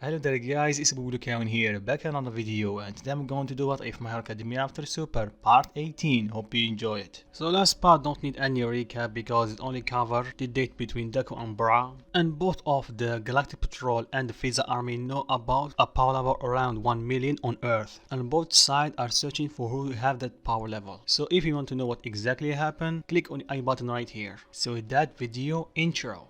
Hello there guys, it's Kevin here, back in another video, and today I'm going to do What If My Hero Academia After Super Part 18. Hope you enjoy it. So last part don't need any recap because it only covers the date between Deku and Bra, and both of the Galactic Patrol and the Frieza Army know about a power level around 1 million on Earth, and both sides are searching for who have that power level. So if you want to know what exactly happened, click on the I button right here. So with that video intro.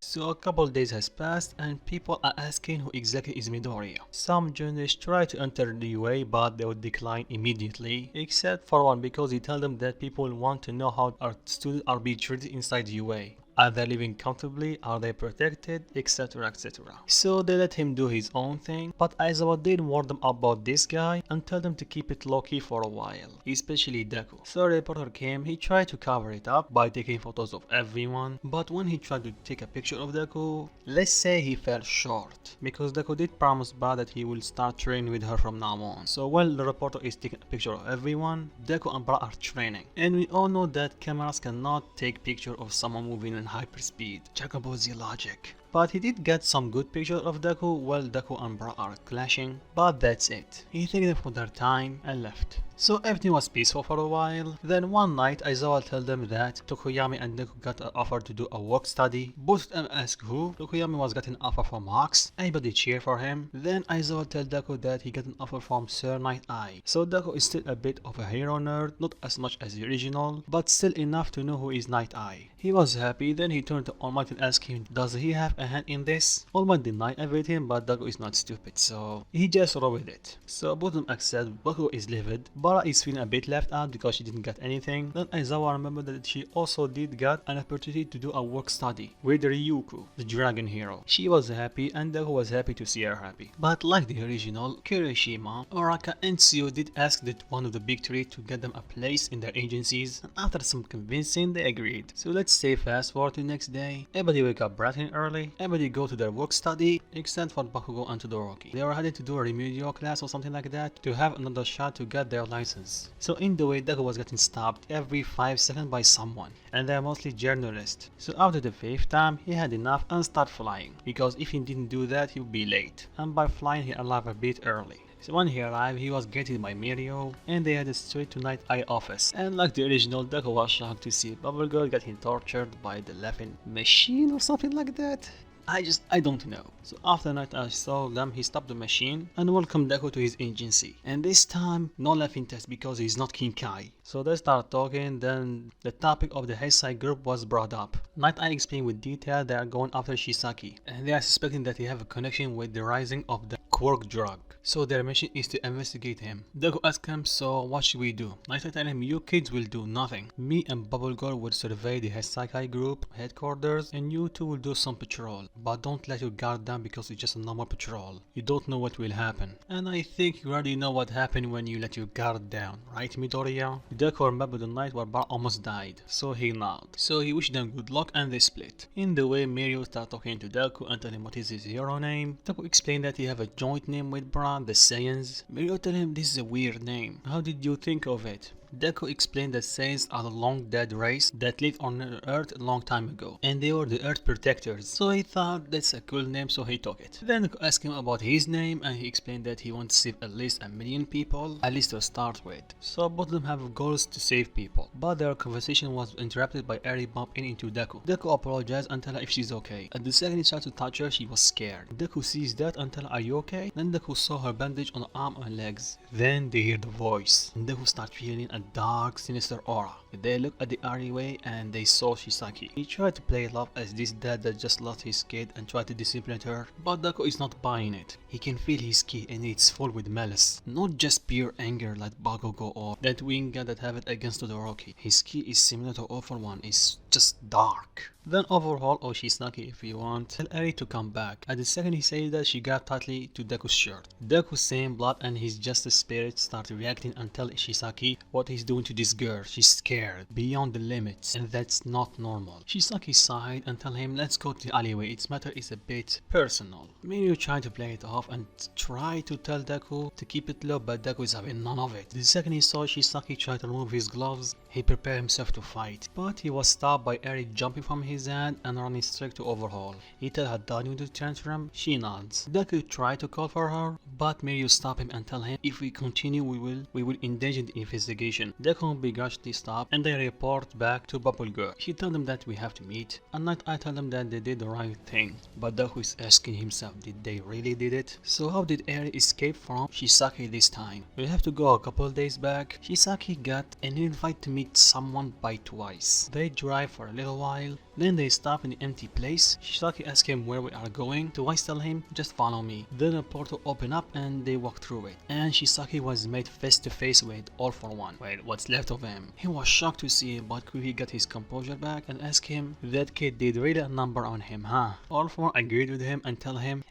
So a couple days has passed and people are asking who exactly is Midoriya. Some journalists try to enter the UA but they would decline immediately, except for one because he told them that people want to know how our students are being treated inside the UA. Are they living comfortably? Are they protected? Etc. etc. So they let him do his own thing, but Aizawa did warn them about this guy and tell them to keep it low-key for a while, especially Deku. So a reporter came, he tried to cover it up by taking photos of everyone, but when he tried to take a picture of Deku, let's say he fell short, because Deku did promise Bra that he will start training with her from now on. So while the reporter is taking a picture of everyone, Deku and Bra are training, and we all know that cameras cannot take picture of someone moving in hyperspeed. Check about the logic. But he did get some good pictures of Deku while Deku and Bra are clashing, but that's it. He thanked them for their time and left. So everything was peaceful for a while. Then one night Aizawa told them that Tokoyami and Deku got an offer to do a work study. Both of them asked who. Tokoyami was getting an offer from Hawks. Everybody cheered for him. Then Aizawa told Deku that he got an offer from Sir Nighteye. So Deku is still a bit of a hero nerd, not as much as the original, but still enough to know who is Nighteye. He was happy, then he turned to All Might and asked him, does he have a hand in this? All Might denied everything, but Deku is not stupid, so he just rolled with it. So both of them accept. Deku is livid. Bara is feeling a bit left out because she didn't get anything. Then Aizawa remembered that she also did get an opportunity to do a work study with Ryuko, the dragon hero. She was happy and Deku was happy to see her happy. But like the original, Kirishima, Oraka and Tsuyu did ask that one of the big three to get them a place in their agencies, and after some convincing they agreed. So let's say fast forward to the next day. Everybody wake up bright and early. Everybody go to their work study except for Bakugo and Todoroki. They were headed to do a remedial class or something like that to have another shot to get their license. So in the way, Deku was getting stopped every 5 seconds by someone, and they're mostly journalists. So after the 5th time, he had enough and started flying, because if he didn't do that he would be late, and by flying he arrived a bit early. So when he arrived, he was greeted by Mirio, and they headed straight to Nighteye office. And like the original, Deku was shocked to see Bubble Girl getting tortured by the laughing machine or something like that. I don't know. So after Nighteye saw them, he stopped the machine and welcomed Deku to his agency. And this time, no laughing test because he's not King Kai. So they start talking, then the topic of the Heisei group was brought up. Nighteye explained with detail they are going after Shisaki, and they are suspecting that he have a connection with the rising of the quirk drug. So their mission is to investigate him. Deku asks him, so what should we do? Nighteye tells him, you kids will do nothing. Me and Bubble Girl will survey the Heisei group headquarters, and you two will do some patrol. But don't let your guard down because it's just a normal patrol. You don't know what will happen. And I think you already know what happened when you let your guard down, right Midoriya? Deku remembered the night where Bra almost died, so he nodded. So he wished them good luck and they split. In the way, Mirio started talking to Deku and telling him what is his hero name. Deku explained that he have a joint name with Bra, the Saiyans. Mirio told him this is a weird name. How did you think of it? Deku explained that Saiyans are the long dead race that lived on Earth a long time ago, and they were the Earth protectors, so he thought that's a cool name, so he took it. Then Deku asked him about his name, and he explained that he wants to save at least 1 million people, at least to start with. So both of them have goals to save people, but their conversation was interrupted by Eri bumping into Deku. Deku apologized and told her if she's okay. At the second he tried to touch her, she was scared. Deku sees that and tells her, are you okay? Then Deku saw her bandage on her arm and legs. Then they hear the voice, and Deku started feeling a dark, sinister aura. They looked at the alleyway and they saw Shisaki. He tried to play it off as this dad that just lost his kid and tried to discipline her, but Deku is not buying it. He can feel his ki and it's full with malice, not just pure anger like Bakugo or that Winga that have it against Todoroki. His ki is similar to All For One, it's just dark. Then Overhaul or Shisaki if you want tell Eri to come back. At the second he says that she got tightly to Deku's shirt. Deku's seeing blood and his justice spirit start reacting and tell Shisaki what he's doing to this girl. She's scared beyond the limits and that's not normal. Shisaki sighed and tell him let's go to the alleyway. Its matter is a bit personal. Mirio tried to play it off and try to tell Deku to keep it low, but Deku is having none of it. The second he saw Shisaki try to remove his gloves, he prepared himself to fight, but he was stopped by Eri jumping from his hand and running straight to Overhaul. He tells her done with the tantrum, she nods. Deku tried to call for her, but Mirio stopped him and tell him if we continue we will endanger the investigation. Deku begrudgingly stopped and they report back to Bubble Girl. She told them that we have to meet, and Nighteye told them that they did the right thing, but Deku is asking himself did they really did it? So how did Eri escape from Shisaki this time? We have to go a couple days back. Shisaki got an invite to meet someone by twice. They drive for a little while, then they stop in an empty place. Shisaki asks him where we are going. Twice tell him just follow me. Then a portal open up and they walk through it, and Shisaki was made face to face with All For One. Well, what's left of him. He was shocked to see it, but quickly got his composure back and asked him that kid did really a number on him, huh? All For One agreed with him and tell him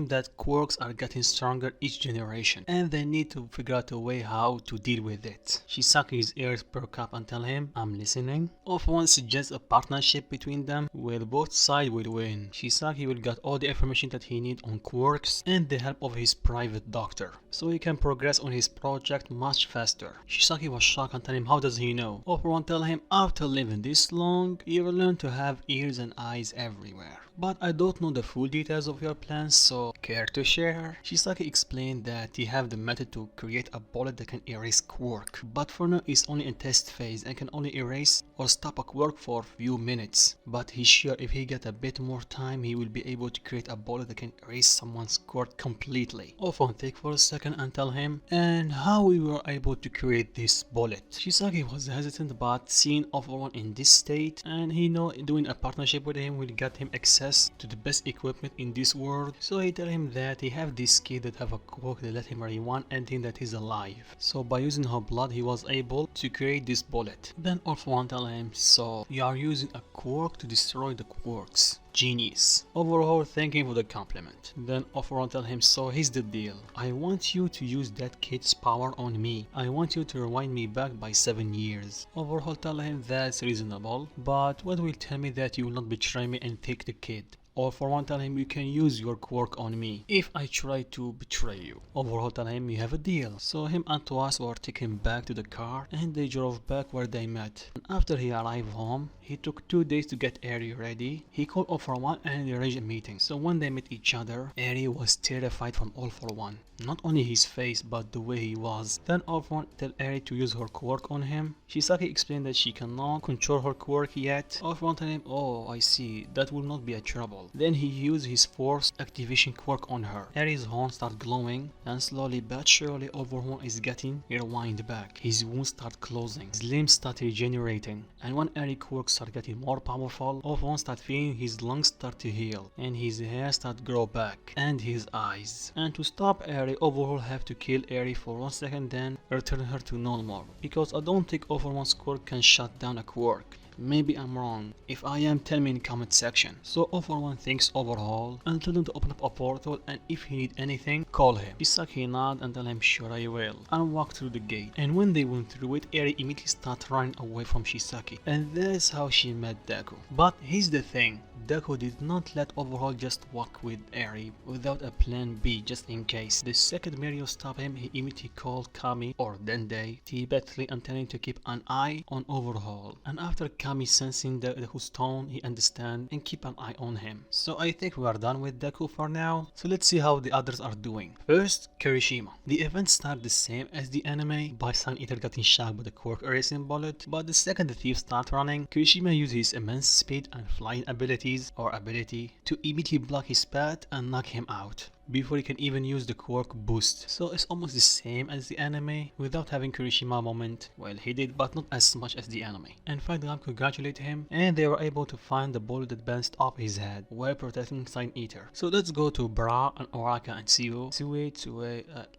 that quirks are getting stronger each generation and they need to figure out a way how to deal with it. Shisaki's ears perk up and tell him I'm listening. All For One suggests a partnership between them where both sides will win. Shisaki will get all the information that he needs on quirks and the help of his private doctor, so he can progress on his project much faster. Shisaki was shocked and tell him how does he know? All For One tell him after living this long you will learn to have ears and eyes everywhere. But I don't know the full details of your plans, so care to share? Shisaki explained that he have the method to create a bullet that can erase quirk, but for now it's only in test phase and can only erase or stop a quirk for few minutes. But he's sure if he get a bit more time he will be able to create a bullet that can erase someone's quirk completely. Often think for a second and tell him and how we were able to create this bullet. Shisaki was hesitant but seeing everyone in this state and he know doing a partnership with him will get him access to the best equipment in this world, so he tell him that he have this kid that have a quirk that let him rewind anything that is alive. So by using her blood he was able to create this bullet. Then All For One tell him so you are using a quirk to destroy the quirks. Genius. Overhaul thanking for the compliment. Then All For One tell him so here's the deal. I want you to use that kid's power on me. I want you to rewind me back by 7 years. Overhaul tell him that's reasonable, but what will tell me that you will not betray me and take the kid? All For One tell him you can use your quirk on me if I try to betray you. Overhaul tell him you have a deal. So him and Toas were taken back to the car and they drove back where they met. And after he arrived home, he took 2 days to get Eri ready. He called All For One and arranged a meeting. So when they met each other, Eri was terrified from All For One. Not only his face but the way he was. Then All For One tell Eri to use her quirk on him. Shisaki explained that she cannot control her quirk yet. All For One tell him oh I see, that will not be a trouble. Then he used his force activation quirk on her. Eri's horn start glowing and slowly but surely All For One is getting rewind back. His wounds start closing, his limbs start regenerating, and when Eri quirks start getting more powerful, All For One start feeling his lungs start to heal and his hair start grow back and his eyes. And to stop Eri, Overhaul have to kill Eri for 1 second then return her to normal, because I don't think All For One's quirk can shut down a quirk. Maybe I'm wrong. If I am, tell me in the comment section. So All For One thanks Overhaul and tell him to open up a portal and if he need anything, call him. Shisaki nod and tell him sure I will and walk through the gate. And when they went through it, Eri immediately start running away from Shisaki. And that's how she met Deku. But here's the thing. Deku did not let Overhaul just walk with Eri without a plan B just in case. The second Mirio stopped him, he immediately called Kami or Dende telepathy and telling him to keep an eye on Overhaul. And after Kami sensing Deku's tone, he understand and keep an eye on him. So I think we are done with Deku for now. So let's see how the others are doing. First, Kirishima. The events start the same as the anime by Sun Eater getting shocked by the quirk erasing bullet, but the second the thieves start running, Kirishima uses his immense speed and flying ability to immediately block his path and knock him out. before he can even use the quirk boost. So it's almost the same as the anime without having Kirishima moment. Well, he did, but not as much as the anime. And Fight congratulated him, and they were able to find the bullet that bounced off his head while protecting Sign Eater. So let's go to Bra and Oraka and Sue.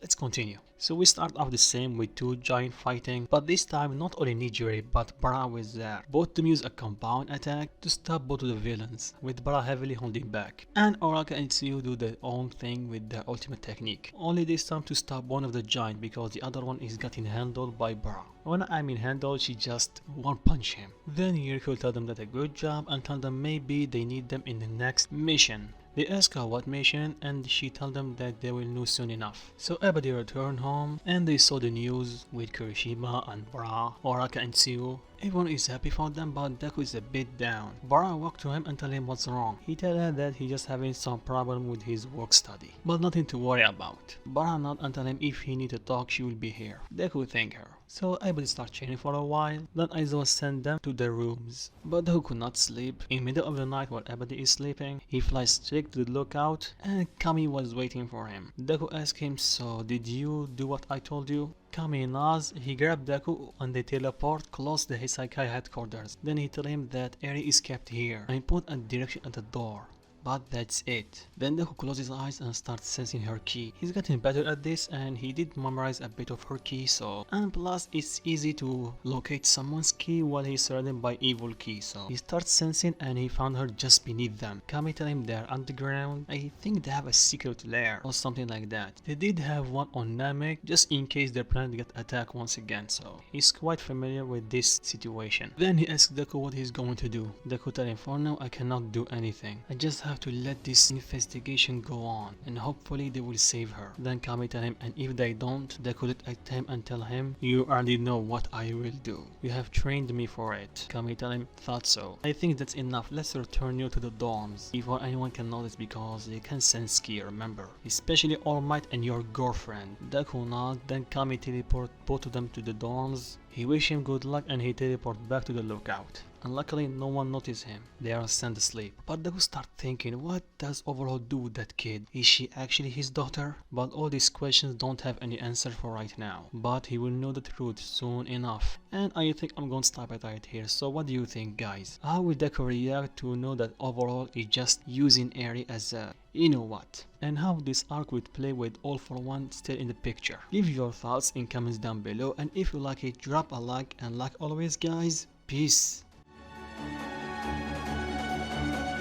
Let's continue. So we start off the same with two giant fighting, but this time not only Nijiri but Bra was there. Both to use a compound attack to stop both of the villains, with Bra heavily holding back. And Oraka and Sue do their own thing with their ultimate technique, only this time to stop one of the giant because the other one is getting handled by Bra. When I mean handled, she just one punch him. Then Yuriko will tell them that a good job and tell them maybe they need them in the next mission. They ask her what mission and she tells them that they will know soon enough. So everybody returned home and they saw the news with Kirishima and Bra, Oraka and Sue. Everyone is happy for them, but Deku is a bit down. Bra walked to him and tell him what's wrong. He tell her that he just having some problem with his work study, but nothing to worry about. Bra nod and tell him if he need to talk she will be here. Deku thank her. So everybody start chilling for a while. Then Aizawa sent them to their rooms, but Deku could not sleep. In middle of the night while everybody is sleeping, he flies straight to the lookout and Kami was waiting for him. Deku asked him, so did you do what I told you? Kami nods, he grabbed Deku and they teleport close to the Hisaikai headquarters. Then he told him that Eri is kept here and put a direction at the door. But that's it. Then Deku closes his eyes and starts sensing her ki. He's getting better at this and he did memorize a bit of her ki, so. And plus it's easy to locate someone's ki while he's surrounded by evil ki, so. He starts sensing and he found her just beneath them. Kami tell him they're underground. I think they have a secret lair or something like that. They did have one on Namek just in case they're planning to get attacked once again, so. He's quite familiar with this situation. Then he asks Deku what he's going to do. Deku tell him, for now I cannot do anything. I just have to let this investigation go on and hopefully they will save her. Then Kami tell him, and if they don't, Deku look at him and tell him, you already know what I will do. You have trained me for it. Kami tell him, thought so. I think that's enough. Let's return you to the dorms before anyone can notice because they can sense ki, remember. Especially All Might and your girlfriend. Deku nod, then Kami teleport both of them to the dorms. He wish him good luck and he teleport back to the lookout. And luckily no one noticed him, they are sound asleep. But Deku start thinking, what does Overhaul do with that kid? Is she actually his daughter? But all these questions don't have any answer for right now. But he will know the truth soon enough. And I think I'm going to stop it right here. So what do you think, guys? How will Deku react to know that Overhaul is just using Eri as a you know what? And how this arc would play with All for One still in the picture? Leave your thoughts in comments down below, and if you like it, drop a like, and like always guys, peace.